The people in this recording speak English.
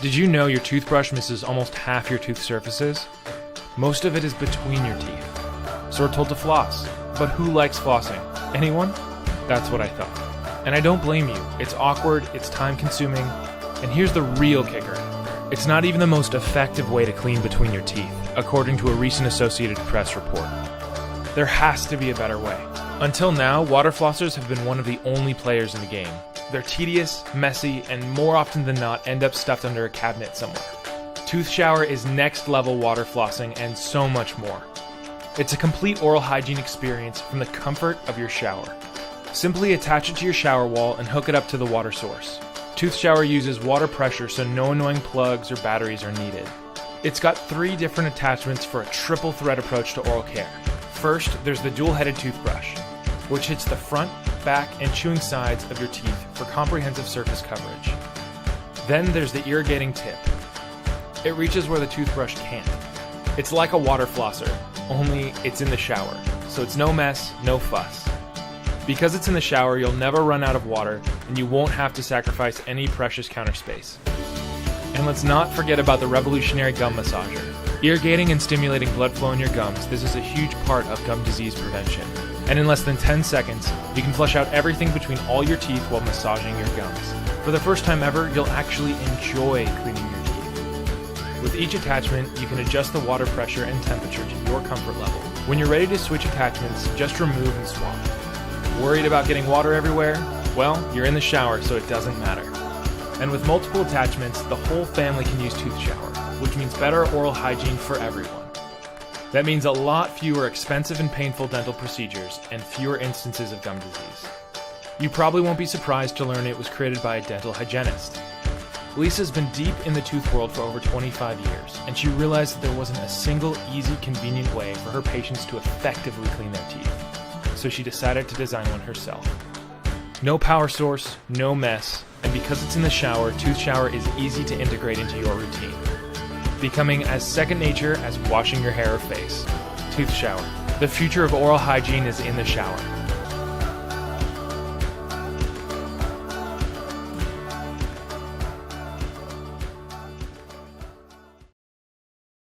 Did you know your toothbrush misses almost half your tooth surfaces? Most of it is between your teeth. So we're told to floss. But who likes flossing? Anyone? That's what I thought. And I don't blame you. It's awkward, it's time-consuming, and here's the real kicker. It's not even the most effective way to clean between your teeth, according to a recent Associated Press report. There has to be a better way. Until now, water flossers have been one of the only players in the game. They're tedious, messy, and more often than not end up stuffed under a cabinet somewhere. ToothShower is next-level water flossing and so much more. It's a complete oral hygiene experience from the comfort of your shower. Simply attach it to your shower wall and hook it up to the water source. ToothShower uses water pressure so no annoying plugs or batteries are needed. It's got 3 different attachments for a triple thread approach to oral care. First, there's the dual-headed toothbrush, which hits the front, back, and chewing sides of your teeth for comprehensive surface coverage. Then there's the irrigating tip. It reaches where the toothbrush can't. It's like a water flosser, only it's in the shower, so it's no mess, no fuss. Because it's in the shower, you'll never run out of water, and you won't have to sacrifice any precious counter space. And let's not forget about the revolutionary gum massager. Irrigating and stimulating blood flow in your gums, this is a huge part of gum disease prevention. And in less than 10 seconds, you can flush out everything between all your teeth while massaging your gums. For the first time ever, you'll actually enjoy cleaning your teeth. With each attachment, you can adjust the water pressure and temperature to your comfort level. When you're ready to switch attachments, just remove and swap. Worried about getting water everywhere? Well, you're in the shower, so it doesn't matter. And with multiple attachments, the whole family can use ToothShower, which means better oral hygiene for everyone. That means a lot fewer expensive and painful dental procedures and fewer instances of gum disease. You probably won't be surprised to learn it was created by a dental hygienist. Lisa's been deep in the tooth world for over 25 years, and she realized that there wasn't a single, easy, convenient way for her patients to effectively clean their teeth. So she decided to design one herself. No power source, no mess, and because it's in the shower, ToothShower is easy to integrate into your routine, becoming as second nature as washing your hair or face. ToothShower. The future of oral hygiene is in the shower.